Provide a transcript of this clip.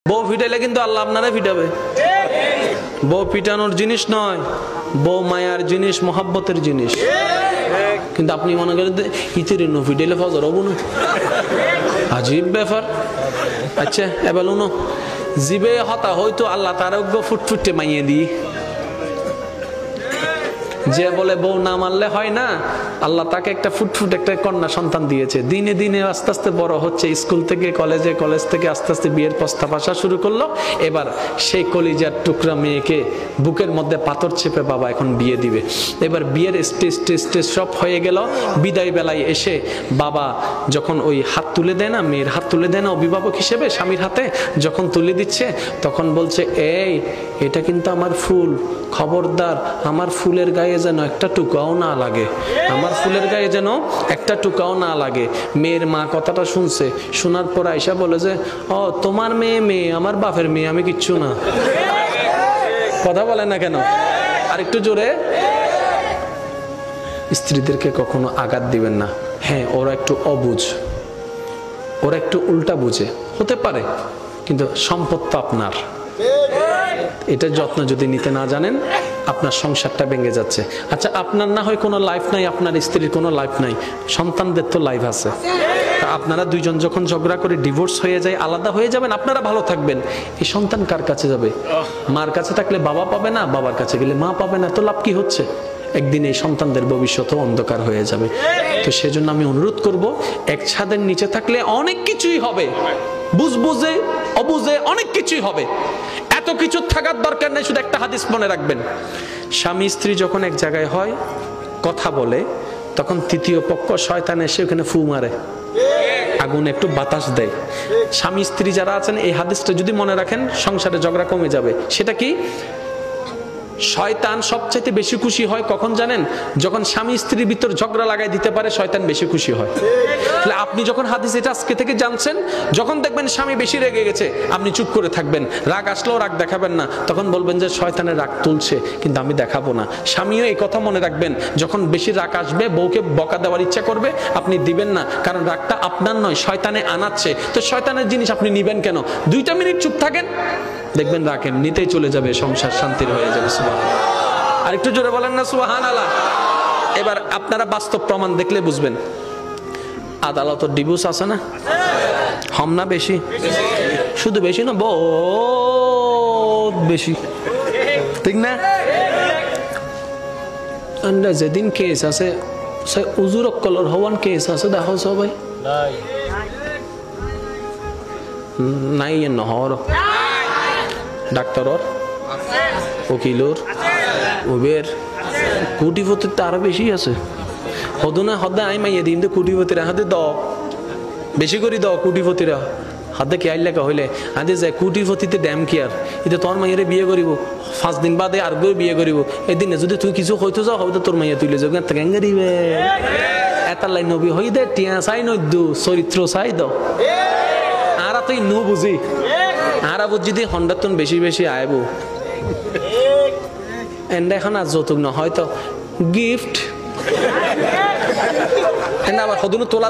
বউ পিটাইলে কিন্তু আল্লাহ আপনারা পিটাবে। বউ পিটানোর জিনিস নয়, বউ মায়ার জিনিস, মহাব্বতের জিনিস। কিন্তু আপনি মনে করেন ইতির পিটাইলে ফজর হবো না, আজীব ব্যাপার। আচ্ছা এবার উনো জিবে হতা হয়তো আল্লাহ তার ফুটফুটে মাইয়ে দিই। যে বলে বউ না মারলে হয় না, আল্লাহ তাকে একটা ফুটফুট একটা কন্যা সন্তান দিয়েছে। দিনে দিনে আস্তে আস্তে বড় হচ্ছে, স্কুল থেকে কলেজে, কলেজ থেকে আস্তে আস্তে বিয়ের প্রস্তাব আসা শুরু করলো। এবার সেই কলিজার টুকরা মেয়েকে বুকের মধ্যে পাথর চেপে বাবা এখন বিয়ে দিবে। এবার বিয়ের স্টেজ সব হয়ে গেল। বিদায় বেলায় এসে বাবা যখন ওই হাত তুলে দেয় না, মেয়ের হাত তুলে দেয় না অভিভাবক হিসেবে স্বামীর হাতে, যখন তুলে দিচ্ছে তখন বলছে এই এটা কিন্তু আমার ফুল, খবরদার আমার ফুলের গায়ে যেন একটা টুকাও না লাগে, আমার ফুলের গায়ে যেন একটা টুকাও না লাগে। মেয়ের মা কথাটা শুনছে, শোনার পর আয়সা বলে যে ও তোমার মেয়ে মেয়ে, আমার বাপের মেয়ে, আমি কিচ্ছু না। কথা বলে না কেন? আর একটু জোরে। স্ত্রীদেরকে কখনো আঘাত দিবেন না। হ্যাঁ ওরা একটু অবুঝ, ওরা একটু উল্টা বুঝে হতে পারে, কিন্তু সম্পদ তো আপনার। এটা যত্ন যদি নিতে না জানেন আপনার সংসারটা ভেঙে যাচ্ছে। আচ্ছা আপনার না হয় কোনো লাইফ নাই, আপনার স্ত্রীর কোনো লাইফ নাই, সন্তানদের তো লাইফ আছে। আপনারা দুইজন যখন ঝগড়া করে ডিভোর্স হয়ে যায়, আলাদা হয়ে যাবেন, আপনারা ভালো থাকবেন। এই সন্তান কার কাছে যাবে? মার কাছে থাকলে বাবা পাবে না, বাবার কাছে গেলে মা পাবে না, তো লাভ কি হচ্ছে? একদিন এই সন্তানদের ভবিষ্যৎ অন্ধকার হয়ে যাবে। তো সেজন্য আমি অনুরোধ করব, এক ছাদের নিচে থাকলে অনেক কিছুই হবে, বুঝে অবুঝে অনেক কিছুই হবে। এত কিছু থাকার দরকার নেই। শুধু একটা হাদিস মনে রাখবেন, স্বামী স্ত্রী যখন এক জায়গায় হয় কথা বলে, তখন তৃতীয় পক্ষ শয়তান এসে ওখানে ফু মারে, আগুন একটু বাতাস দেয়। স্বামী স্ত্রী যারা আছেন এই হাদিসটা যদি মনে রাখেন, সংসারে ঝগড়া কমে যাবে। সেটা কি? শয়তান সবচাইতে বেশি খুশি হয় কখন জানেন? যখন স্বামী স্ত্রীর ভিতর ঝগড়া লাগাই দিতে পারে, শয়তান বেশি খুশি হয়। তাহলে আপনি যখন হাদিস এটা আজকে থেকে জানছেন, যখন দেখবেন স্বামী বেশি রেগে গেছে, আপনি চুপ করে থাকবেন। রাগ আসলেও রাগ দেখাবেন না, তখন বলবেন যে শয়তানের রাগ তুলছে কিন্তু আমি দেখাবো না। স্বামীও এই কথা মনে রাখবেন, যখন বেশি রাগ আসবে, বউকে বকা দেওয়ার ইচ্ছা করবে, আপনি দিবেন না, কারণ রাগটা আপনার নয়, শয়তানে আনাচ্ছে। তো শয়তানের জিনিস আপনি নিবেন কেন? 2 মিনিট চুপ থাকেন, দেখবেন রাগ এমনিতেই চলে যাবে, সংসার শান্তির হয়ে যাবে। সুবহানাল্লাহ। আর একটু জোরে বলেন না সুবহানাল্লাহ। এবার আপনারা বাস্তব প্রমাণ দেখলে বুঝবেন। আদালতের ডিভোর্স আছে না, হম না বেশি? শুধু বেশি না, বহুত বেশি, ঠিক না? যেদিন কেস আছে সে উজুর কলর হওয়ান কেস আছে, দেখো সবাই নাই নহর ডাক্তারর, উকিলর, উবের, কোটিপতির তো আরো বেশি আছে। হদুনা হদা আই মাইয়া দিন তো কোটিপতিরা হাতে দ বেশি করে দাও। কোটিপতিরা হাতে কে আইল লেখা হইলে হাতে যায় কোটিপতিতে ড্যাম কি আর এটা তোর মাইয়ারে বিয়ে করিব, 5 দিন বাদে আর বিয়ে করিব। এদিনে যদি তুই কিছু হইতো যাও, হয়তো তোর মাইয়া তুলে যাও গ্যাঙ্গে দিবে। এতার লাই নবী হই দে টিয়া চাই নদ্দু চরিত্র চাই দ। আর তুই নু বুঝি আর বুঝি দি হন্ডাতন বেশি বেশি আইব। এন্ড এখন আর যৌতুক না, হয়তো গিফট। আবার হদুন তোলা